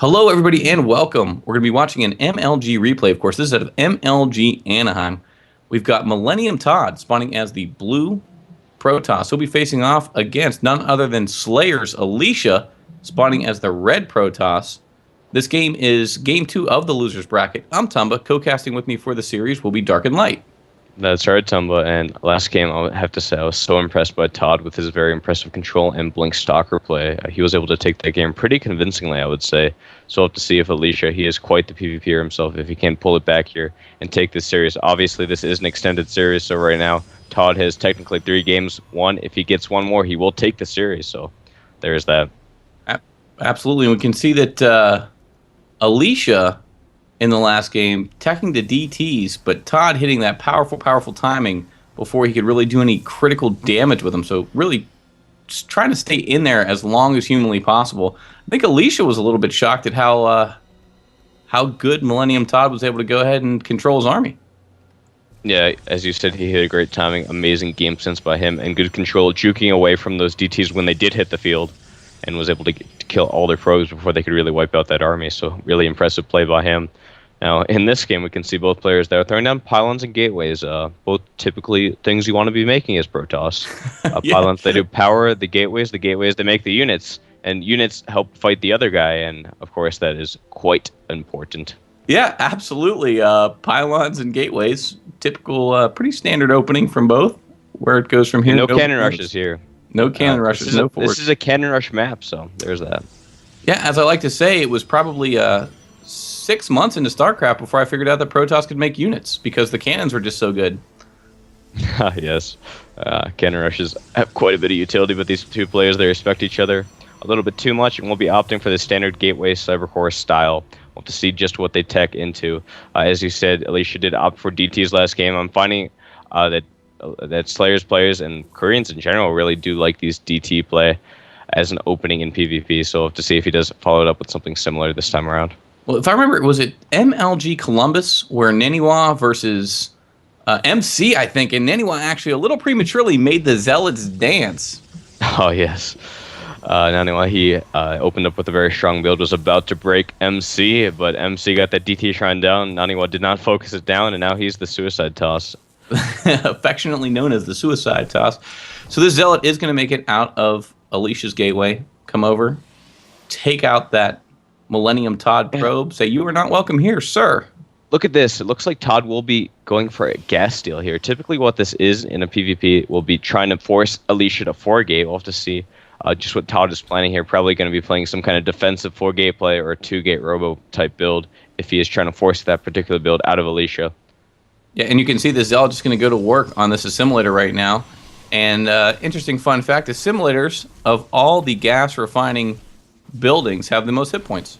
Hello, everybody, and welcome. We're going to be watching an MLG replay, of course. This is out of MLG Anaheim. We've got Millennium Todd spawning as the blue Protoss. He'll be facing off against none other than Slayer's Alicia, spawning as the red Protoss. This game is Game 2 of the losers bracket. I'm Tumba. Co-casting with me for the series will be Dark and Light. That's right, Tumba. And last game, I have to say, I was so impressed by Todd with his very impressive control and blink stalker play. He was able to take that game pretty convincingly, I would say. So we'll have to see if Alicia, he is quite the PvPer himself, if he can pull it back here and take this series. Obviously, this is an extended series, so right now, Todd has technically 3 games won. If he gets one more, he will take the series. So there's that. Absolutely. And we can see that Alicia in the last game, teching the DTs, but Todd hitting that powerful timing before he could really do any critical damage with them. So really just trying to stay in there as long as humanly possible. I think Alicia was a little bit shocked at how good Millennium Todd was able to go ahead and control his army. Yeah, as you said, he hit a great timing, amazing game sense by him, and good control, juking away from those DTs when they did hit the field, and was able to kill all their probes before they could really wipe out that army. So really impressive play by him. Now, in this game, we can see both players there throwing down pylons and gateways, both typically things you want to be making as Protoss. Yeah. Pylons, they do power the gateways, they make the units, and units help fight the other guy, and of course that is quite important. Yeah, absolutely. Pylons and gateways, typical, pretty standard opening from both. Where it goes from here. No cannon rushes here. No cannon rushes, no forward. This is a cannon rush map, so there's that. Yeah, as I like to say, it was probably 6 months into StarCraft before I figured out that Protoss could make units because the cannons were just so good. Yes. Cannon rushes have quite a bit of utility, but these two players, they respect each other a little bit too much, and we'll be opting for the standard gateway cybercore style. We'll have to see just what they tech into. As you said, Alicia did opt for DTs last game. I'm finding that Slayer's players and Koreans in general really do like these DT play as an opening in PvP, so we'll have to see if he does follow it up with something similar this time around. Well, if I remember, was it MLG Columbus where Naniwa versus MC, I think, and Naniwa actually a little prematurely made the Zealots dance. Oh, yes. Naniwa, he opened up with a very strong build, was about to break MC, but MC got that DT shrine down. Naniwa did not focus it down, and now he's the suicide toss. Affectionately known as the suicide toss. So this Zealot is going to make it out of Alicia's gateway, come over, take out that Millennium Todd probe, say, "You are not welcome here, sir." Look at this. It looks like Todd will be going for a gas steal here. Typically what this is in a PvP will be trying to force Alicia to 4-gate. We'll have to see just what Todd is planning here. Probably going to be playing some kind of defensive 4-gate play or a 2-gate robo type build if he is trying to force that particular build out of Alicia. Yeah, and you can see the Zealot just going to go to work on this assimilator right now. And interesting fun fact, the simulators of all the gas refining buildings have the most hit points.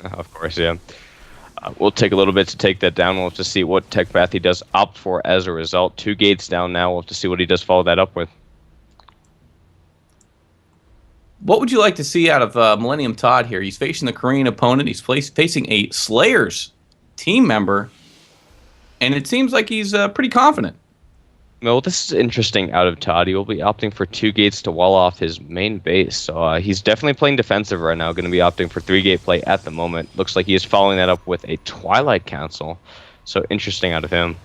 Of course, yeah. We'll take a little bit to take that down. We'll have to see what tech path he does opt for as a result. 2 gates down now. We'll have to see what he does follow that up with. What would you like to see out of Millennium Todd here? He's facing the Korean opponent. He's facing a Slayer's team member. And it seems like he's pretty confident. Well, this is interesting out of Todd. He will be opting for 2 gates to wall off his main base. So he's definitely playing defensive right now. Going to be opting for 3-gate play at the moment. Looks like he is following that up with a Twilight Council. So interesting out of him.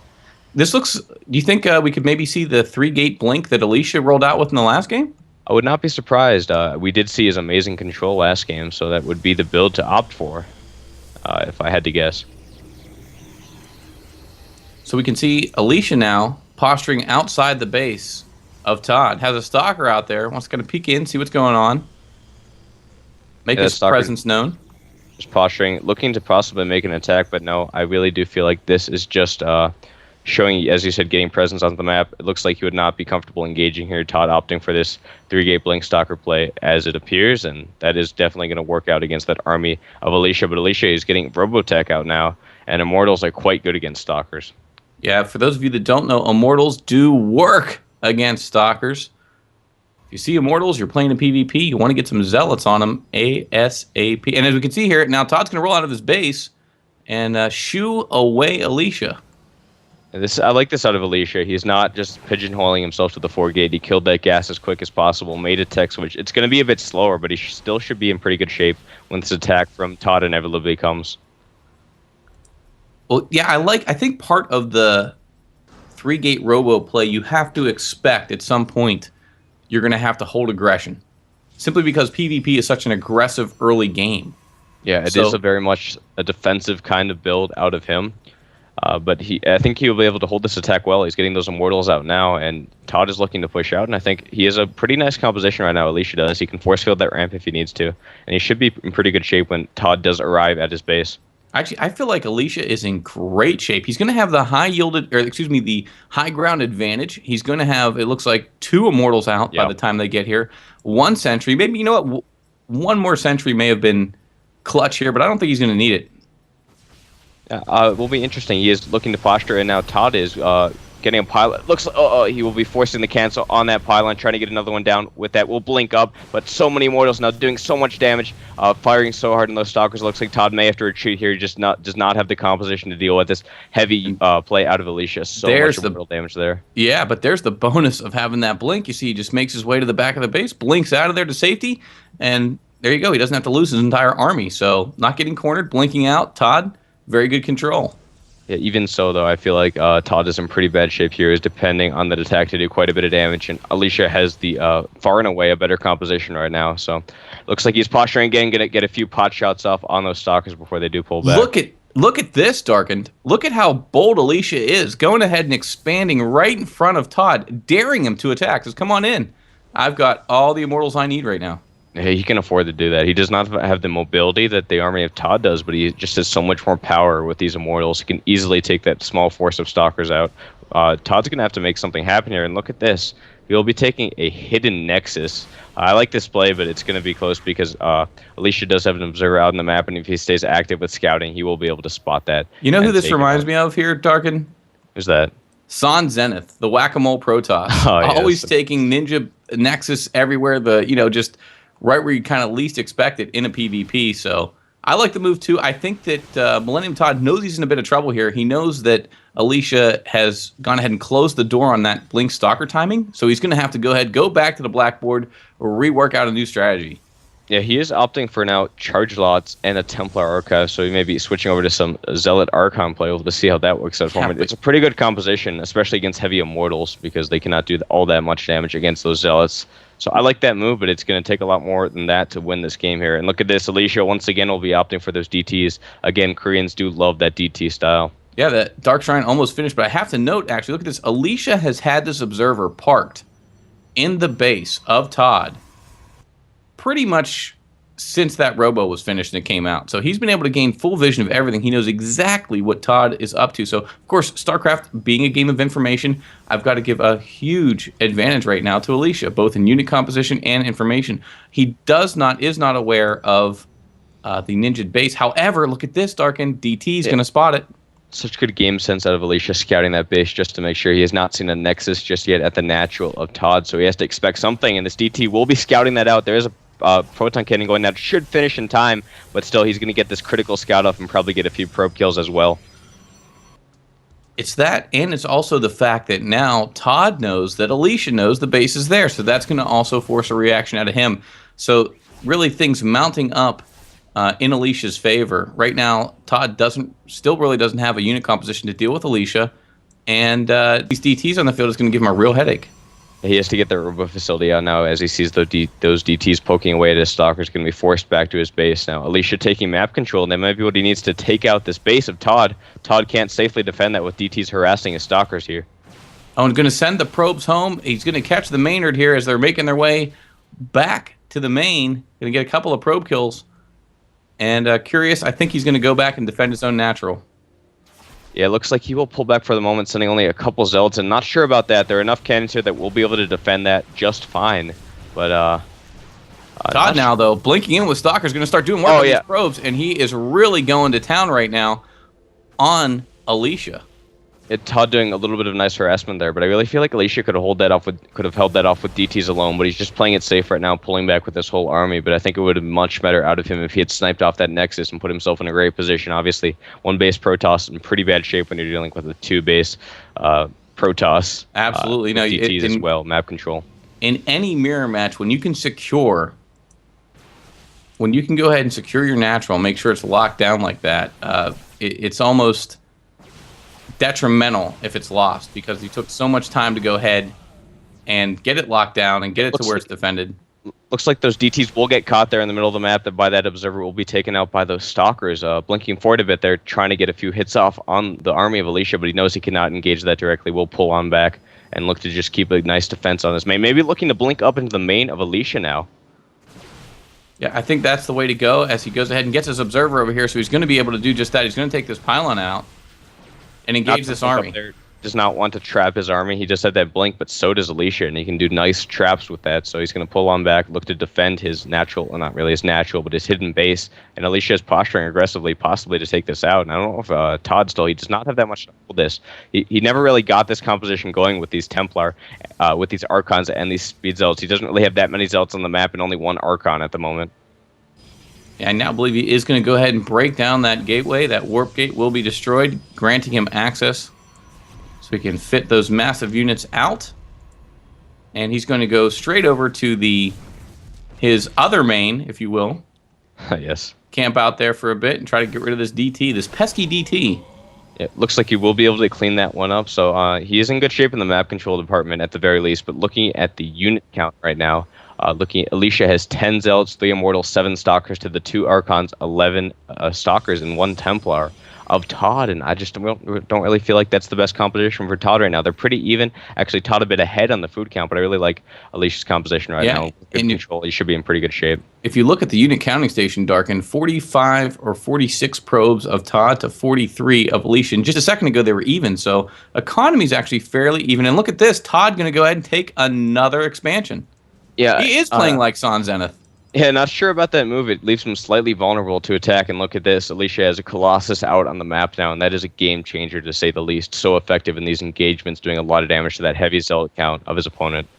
This looks... Do you think we could maybe see the 3-gate blink that Alicia rolled out with in the last game? I would not be surprised. We did see his amazing control last game, so that would be the build to opt for, if I had to guess. So we can see Alicia now posturing outside the base of Todd. Has a stalker out there. Wants to kind of peek in, see what's going on. Make his presence known. Just posturing, looking to possibly make an attack, but no, I really do feel like this is just showing, as you said, getting presence on the map. It looks like he would not be comfortable engaging here. Todd opting for this 3-gate blink stalker play as it appears, and that is definitely going to work out against that army of Alicia. But Alicia is getting Robotech out now, and Immortals are quite good against stalkers. Yeah, for those of you that don't know, Immortals do work against Stalkers. If you see Immortals, you're playing a PvP, you want to get some Zealots on them ASAP. And as we can see here, now Todd's going to roll out of his base and shoo away Alicia. I like this out of Alicia. He's not just pigeonholing himself to the 4 gate. He killed that gas as quick as possible, made a tech switch. It's going to be a bit slower, but he still should be in pretty good shape when this attack from Todd inevitably comes. Well, yeah, I think part of the 3-gate robo play, you have to expect at some point you're going to have to hold aggression, simply because PvP is such an aggressive early game. Yeah, it is a very much a defensive kind of build out of him. But I think he'll be able to hold this attack well. He's getting those immortals out now, and Todd is looking to push out. And I think he has a pretty nice composition right now. Alicia does. He can force field that ramp if he needs to, and he should be in pretty good shape when Todd does arrive at his base. Actually, I feel like Alicia is in great shape. He's going to have the the high ground advantage. He's going to have, it looks like, 2 immortals out by the time they get here. 1 sentry, maybe, you know what? 1 more sentry may have been clutch here, but I don't think he's going to need it. It will be interesting. He is looking to posture, and now Todd is getting a pilot. Looks like he will be forcing the cancel on that pylon, trying to get another one down with that. Will blink up, but so many immortals now doing so much damage, firing so hard in those stalkers. Looks like Todd may have to retreat here. He just does not have the composition to deal with this heavy play out of Alicia. So much immortal damage there. Yeah, but there's the bonus of having that blink. You see, he just makes his way to the back of the base, blinks out of there to safety, and there you go. He doesn't have to lose his entire army. So not getting cornered, blinking out. Todd, very good control. Yeah, even so, though, I feel like Todd is in pretty bad shape here, is depending on that attack to do quite a bit of damage, and Alicia has the far and away a better composition right now, so looks like he's posturing again, going to get a few pot shots off on those stalkers before they do pull back. Look at this, Darkened. Look at how bold Alicia is, going ahead and expanding right in front of Todd, daring him to attack. Says, come on in. I've got all the immortals I need right now. He can afford to do that. He does not have the mobility that the army of Todd does, but he just has so much more power with these immortals. He can easily take that small force of stalkers out. Todd's going to have to make something happen here, and look at this. He'll be taking a hidden nexus. I like this play, but it's going to be close because Alicia does have an observer out on the map, and if he stays active with scouting, he will be able to spot that. You know who this reminds me of here, Darken? Who's that? San Zenith, the whack-a-mole Protoss. Oh, yes. Always taking ninja nexus everywhere, just right where you kind of least expect it in a PvP. So I like the move too. I think that Millennium Todd knows he's in a bit of trouble here. He knows that Alicia has gone ahead and closed the door on that blink stalker timing. So he's going to have to go back to the blackboard, or rework out a new strategy. Yeah, he is opting for now charge lots and a Templar Archive, so he may be switching over to some Zealot Archon play. We'll see how that works out for him. It's a pretty good composition, especially against heavy immortals, because they cannot do all that much damage against those Zealots. So I like that move, but it's going to take a lot more than that to win this game here. And look at this, Alicia once again will be opting for those DTs. Again, Koreans do love that DT style. Yeah, that Dark Shrine almost finished, but I have to note, actually, look at this. Alicia has had this observer parked in the base of Todd pretty much since that robo was finished and it came out. So he's been able to gain full vision of everything. He knows exactly what Todd is up to. So, of course, StarCraft being a game of information, I've got to give a huge advantage right now to Alicia, both in unit composition and information. He is not aware of the ninja base. However, look at this, Darken. DT is going to spot it. Such good game sense out of Alicia scouting that base just to make sure he has not seen a Nexus just yet at the natural of Todd. So he has to expect something, and this DT will be scouting that out. There is a proton cannon going down, should finish in time, but still he's going to get this critical scout off and probably get a few probe kills as well. It's that, and it's also the fact that now Todd knows that Alicia knows the base is there, so that's going to also force a reaction out of him. So really things mounting up in Alicia's favor. Right now, Todd still really doesn't have a unit composition to deal with Alicia, and these DTs on the field is going to give him a real headache. He has to get the robo facility out now as he sees those DTs poking away at his stalkers. Going to be forced back to his base now. Alicia taking map control, and that might be what he needs to take out this base of Todd. Todd can't safely defend that with DTs harassing his stalkers here. Oh, and going to send the probes home. He's going to catch the Maynard here as they're making their way back to the main. Going to get a couple of probe kills. And curious, I think he's going to go back and defend his own natural. Yeah, it looks like he will pull back for the moment, sending only a couple Zealots, and not sure about that. There are enough cannons here that will be able to defend that just fine. But Todd now, though, blinking in with Stalker is going to start doing work with these probes, and he is really going to town right now on Alicia. Todd doing a little bit of nice harassment there, but I really feel like Alicia could have held that off with DTs alone. But he's just playing it safe right now, pulling back with this whole army. But I think it would have been much better out of him if he had sniped off that Nexus and put himself in a great position. Obviously, one base Protoss in pretty bad shape when you're dealing with a two base Protoss. Absolutely, no, DTs as well, map control. In any mirror match, when you can go ahead and secure your natural, make sure it's locked down like that, it's almost detrimental if it's lost, because you took so much time to go ahead and get it locked down and get it to where it's defended. Looks like those DTs will get caught there in the middle of the map. That by that observer will be taken out by those stalkers. Blinking forward a bit, they're trying to get a few hits off on the army of Alicia, but he knows he cannot engage that directly. Will pull on back and look to just keep a nice defense on his main. Maybe looking to blink up into the main of Alicia now. Yeah, I think that's the way to go as he goes ahead and gets his observer over here, so he's going to be able to do just that. He's going to take this pylon out and engage this army. Does not want to trap his army. He just had that blink, but so does Alicia, and he can do nice traps with that. So he's going to pull on back, look to defend his natural, well, not really his natural, but his hidden base. And Alicia is posturing aggressively, possibly to take this out. And I don't know if Todd still, he does not have that much to hold this. He never really got this composition going with these Templar, with these Archons and these Speed Zealots. He doesn't really have that many Zealots on the map and only one Archon at the moment. Yeah, I now believe he is going to go ahead and break down that gateway. That warp gate will be destroyed, granting him access so he can fit those massive units out. And he's going to go straight over to his other main, if you will. Yes. Camp out there for a bit and try to get rid of this DT, this pesky DT. It looks like he will be able to clean that one up. So he is in good shape in the map control department at the very least. But looking at the unit count right now, Alicia has 10 Zealots, 3 Immortals, 7 Stalkers to the 2 Archons, 11 Stalkers, and 1 Templar of Todd. And I just don't really feel like that's the best composition for Todd right now. They're pretty even. Actually, Todd a bit ahead on the food count, but I really like Alicia's composition right now. Good control. He should be in pretty good shape. If you look at the unit counting station, Darkin, 45 or 46 probes of Todd to 43 of Alicia. And just a second ago, they were even. So economy is actually fairly even. And look at this. Todd going to go ahead and take another expansion. Yeah, he is playing like San Zenith. Yeah, not sure about that move. It leaves him slightly vulnerable to attack. And look at this. Alicia has a Colossus out on the map now, and that is a game changer, to say the least. So effective in these engagements, doing a lot of damage to that heavy Zealot count of his opponent.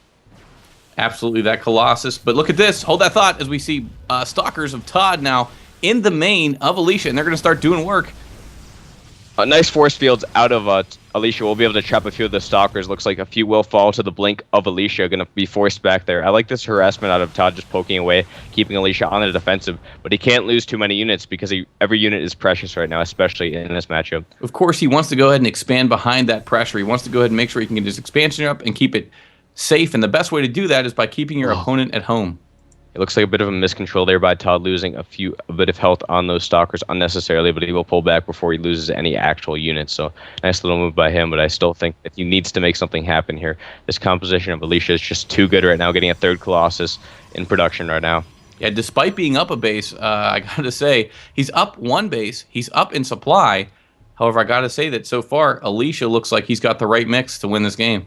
Absolutely, that Colossus. But look at this. Hold that thought as we see Stalkers of Todd now in the main of Alicia, and they're going to start doing work. Nice force fields out of Alicia. We'll be able to trap a few of the Stalkers. Looks like a few will fall to the blink of Alicia. Going to be forced back there. I like this harassment out of Todd, just poking away, keeping Alicia on the defensive. But he can't lose too many units because every unit is precious right now, especially in this matchup. Of course, he wants to go ahead and expand behind that pressure. He wants to go ahead and make sure he can get his expansion up and keep it safe. And the best way to do that is by keeping your opponent at home. It looks like a bit of a miscontrol there by Todd, losing a bit of health on those Stalkers unnecessarily, but he will pull back before he loses any actual units. So nice little move by him, but I still think that he needs to make something happen here. This composition of Alicia is just too good right now, getting a 3rd Colossus in production right now. Yeah, despite being up a base, I got to say, he's up 1 base. He's up in supply. However, I got to say that so far, Alicia looks like he's got the right mix to win this game.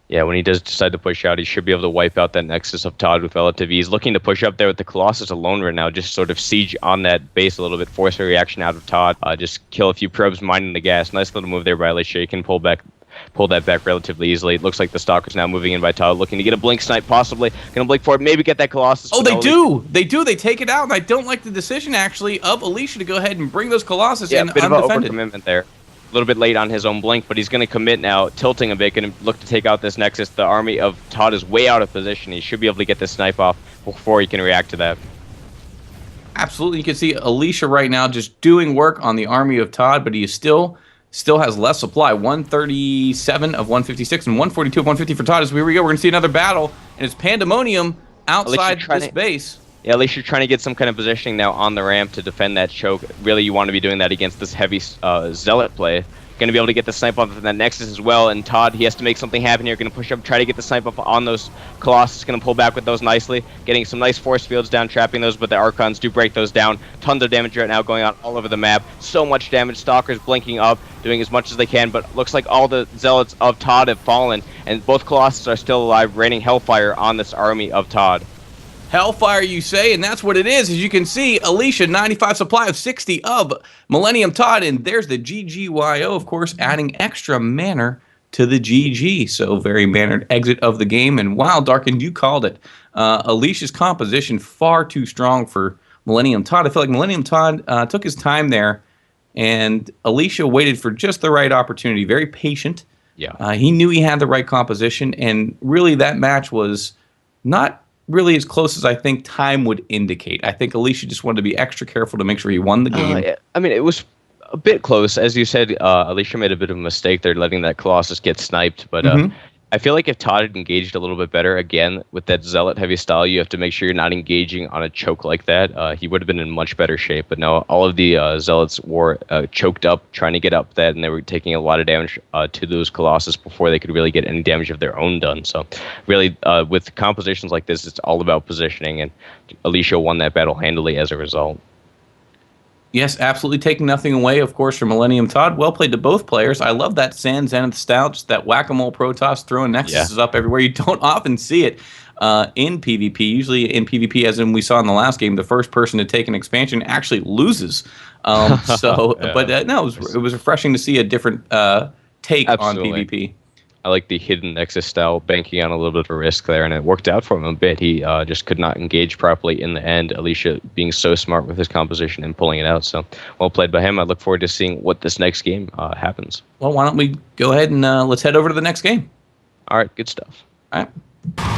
Yeah, when he does decide to push out, he should be able to wipe out that Nexus of Todd with relative ease. Looking to push up there with the Colossus alone right now, just sort of siege on that base a little bit, force a reaction out of Todd, just kill a few probes mining the gas. Nice little move there by Alicia. He can pull that back relatively easily. It looks like the Stalker's now moving in by Todd, looking to get a blink snipe, possibly. Gonna blink for it, maybe get that Colossus. Oh, they do! They do! They take it out, and I don't like the decision, actually, of Alicia to go ahead and bring those Colossus in undefended. Yeah, a bit of an overcommitment there. A little bit late on his own blink, but he's going to commit now, tilting a bit, going to look to take out this Nexus. The army of Todd is way out of position. He should be able to get this snipe off before he can react to that. Absolutely. You can see Alicia right now just doing work on the army of Todd, but he is still has less supply. 137 of 156 and 142 of 150 for Todd. As here we go, we're going to see another battle, and it's pandemonium outside this base. Yeah, at least you're trying to get some kind of positioning now on the ramp to defend that choke. Really, you want to be doing that against this heavy Zealot play. Going to be able to get the snipe off of that Nexus as well, and Todd, he has to make something happen here. Going to push up, try to get the snipe up on those Colossus. Going to pull back with those nicely, getting some nice force fields down, trapping those, but the Archons do break those down. Tons of damage right now going on all over the map. So much damage. Stalkers blinking up, doing as much as they can, but looks like all the Zealots of Todd have fallen, and both Colossus are still alive, raining hellfire on this army of Todd. Hellfire, you say, and that's what it is. As you can see, Alicia, 95 supply of 60 of Millennium Todd, and there's the GGYO, of course, adding extra manner to the GG. So very mannered exit of the game, and wow, Darkin, you called it. Alicia's composition far too strong for Millennium Todd. I feel like Millennium Todd took his time there, and Alicia waited for just the right opportunity, very patient. Yeah. He knew he had the right composition, and really that match was not really as close as I think time would indicate. I think Alicia just wanted to be extra careful to make sure he won the game. I mean, it was a bit close. As you said, Alicia made a bit of a mistake there letting that Colossus get sniped, but I feel like if Todd had engaged a little bit better, again, with that Zealot heavy style, you have to make sure you're not engaging on a choke like that. He would have been in much better shape, but no, all of the Zealots were choked up, trying to get up that, and they were taking a lot of damage to those Colossus before they could really get any damage of their own done. So really, with compositions like this, it's all about positioning, and Alicia won that battle handily as a result. Yes, absolutely taking nothing away, of course, from Millennium Todd. Well played to both players. I love that Sand Zenith style, just that whack-a-mole Protoss throwing Nexuses up everywhere. You don't often see it in PvP. Usually in PvP, as in we saw in the last game, the first person to take an expansion actually loses. No, it was refreshing to see a different take on PvP. I like the hidden Nexus style, banking on a little bit of a risk there, and it worked out for him a bit. He just could not engage properly in the end. Alicia being so smart with his composition and pulling it out. So well played by him. I look forward to seeing what this next game happens. Well, why don't we go ahead and let's head over to the next game. All right, good stuff. All right.